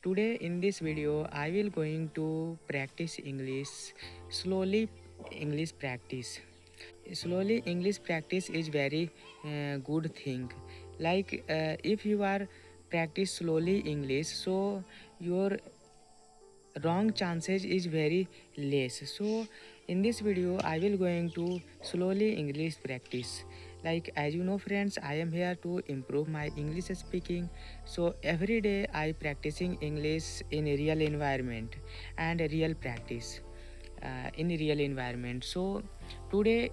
Today in this video I will going to practice English slowly. English practice slowly. English practice is very good thing. If you are practice slowly English, so your wrong chances is very less. So in this video I will going to slowly English practice. Like, as you know friends, I am here to improve my English speaking. So every day I practicing English in a real environment and a real practice in a real environment. So today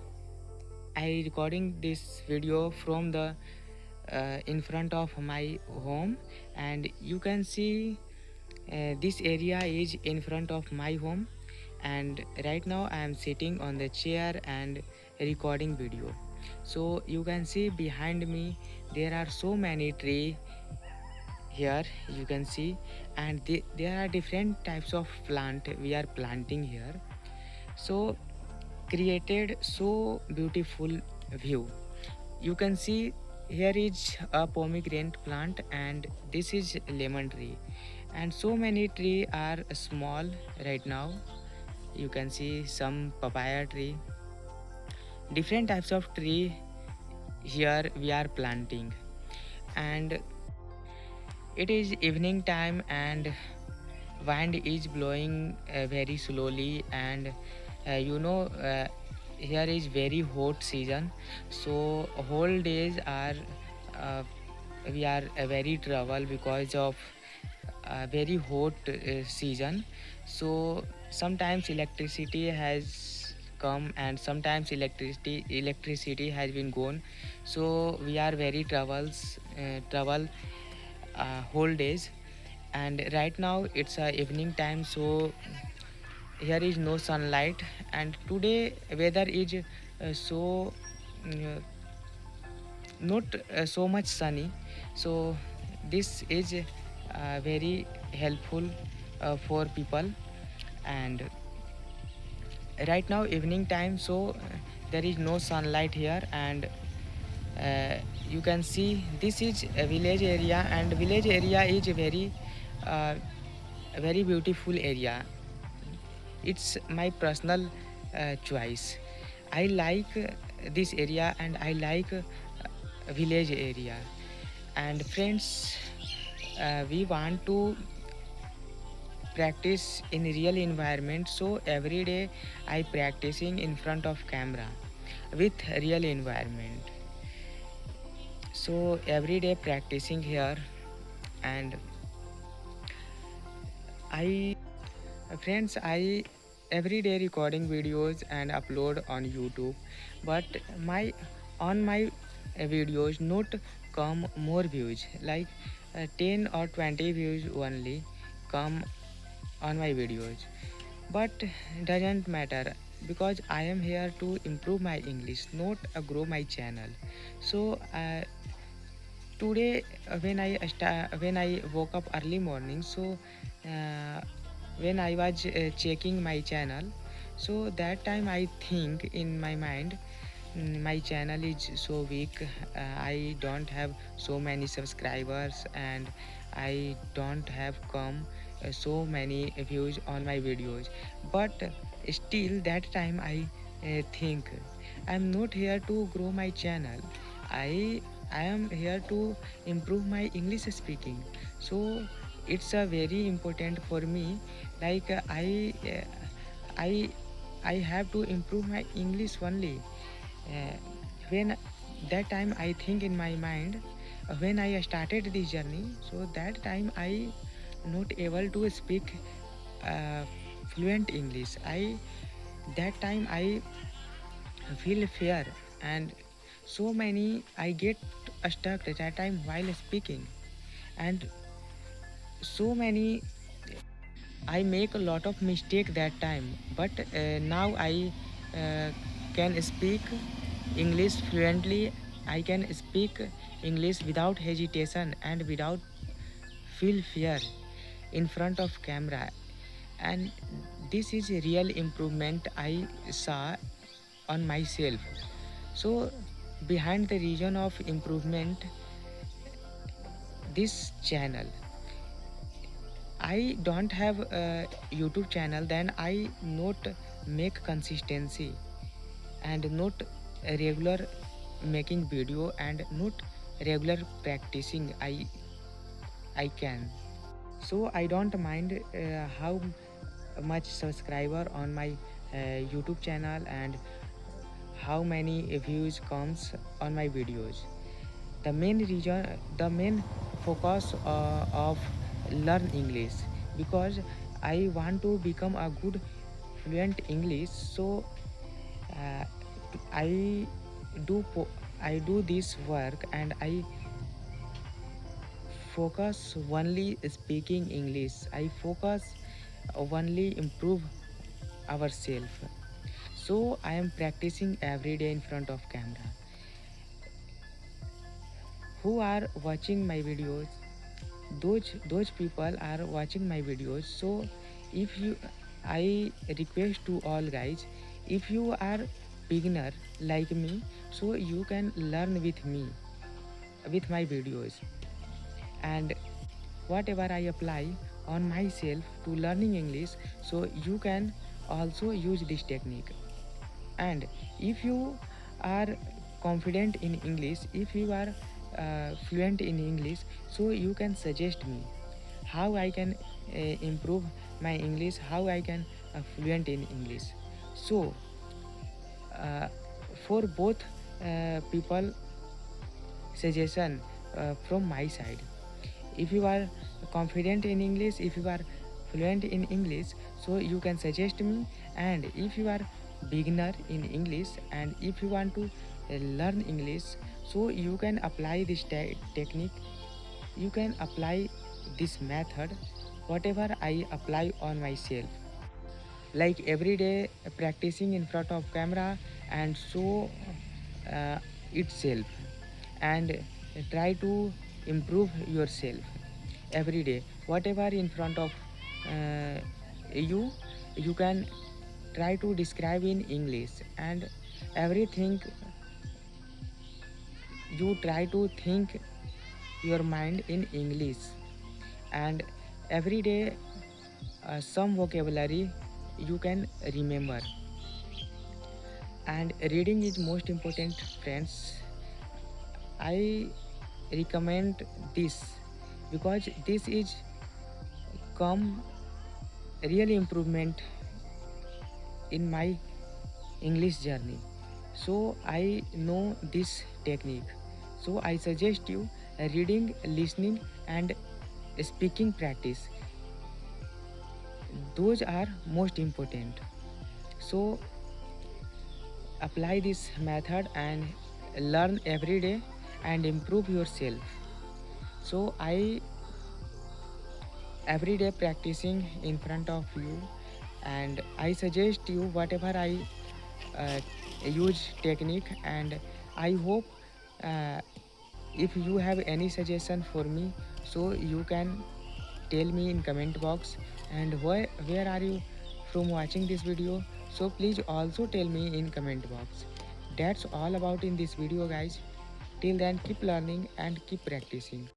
I recording this video from the in front of my home, and you can see this area is in front of my home, and right now I am sitting on the chair and recording video. So you can see behind me there are so many trees here, you can see, and there are different types of plant we are planting here. So created so beautiful view. You can see here is a pomegranate plant, and this is lemon tree, and so many trees are small right now. You can see some papaya tree, different types of tree here we are planting. And it is evening time, and wind is blowing very slowly, and here is very hot season. So whole days are uh, we are very trouble because of very hot season. So sometimes electricity has come, and sometimes electricity has been gone. So we are very trouble whole days. And right now it's evening time, so here is no sunlight, and today weather is so uh, not so much sunny. So this is very helpful for people. And right now evening time, so there is no sunlight here, and uh, you can see this is a village area, and village area is uh, very beautiful area. It's my personal choice. I like this area, and I like village area. And friends, we want to practice in real environment, so every day I practicing in front of camera with real environment. So every day practicing here. And I friends, I every day recording videos and upload on YouTube, but my on my videos not come more views, like 10 or 20 views only come on my videos. But doesn't matter, because I am here to improve my English, not grow my channel. So today when I woke up early morning, so uh, when I was checking my channel, so that time I think in my mind, my channel is so weak. I don't have so many subscribers, and I don't have come so many views on my videos. But still that time I think I'm not here to grow my channel. I am here to improve my English speaking. So it's a very important for me. Like I I have to improve my English only. Uh, when that time I think in my mind, when I started this journey, so that time I not able to speak uh, fluent English. I that time I feel fear, and so many I get stuck at that time while speaking, and so many I make a lot of mistake that time. But now I uh, can speak English fluently. I can speak English without hesitation and without feel fear in front of camera. And this is a real improvement I saw on myself. So behind the reason of improvement, this channel, I don't have a YouTube channel, then I not make consistency and not regular making video and not regular practicing. I can. So I don't mind how much subscriber on my YouTube channel and how many views comes on my videos. The main focus of learn English, because I want to become a good fluent English. So uh, I do I do this work and I focus only speaking English. I focus only improve ourselves. So I am practicing every day in front of camera. Who are watching my videos? Those people are watching my videos. So if you, I request to all guys, if you are beginner like me, so you can learn with me with my videos, and whatever I apply on myself to learning English, so you can also use this technique. And if you are confident in English, if you are fluent in English, so you can suggest me how I can improve my English, how I can fluent in English. So uh, for both people suggestion from my side, if you are confident in English, if you are fluent in English, so you can suggest me. And if you are beginner in English and if you want to learn English, so you can apply this technique, you can apply this method, whatever I apply on myself, like every day practicing in front of camera and show uh, itself, and try to improve yourself every day, whatever in front of uh, you, you can try to describe in English, and everything you try to think your mind in English. And every day some vocabulary you can remember. And reading is most important, friends. I recommend this because this is come real improvement in my English journey. So I know this technique. So I suggest you reading, listening, and speaking practice. Those are most important. So apply this method and learn every day and improve yourself. So I every day practicing in front of you, and I suggest you whatever I uh, use technique. And I hope uh, if you have any suggestion for me, so you can tell me in comment box. And where are you from watching this video, so please also tell me in comment box. That's all about in this video guys. Till then, keep learning and keep practicing.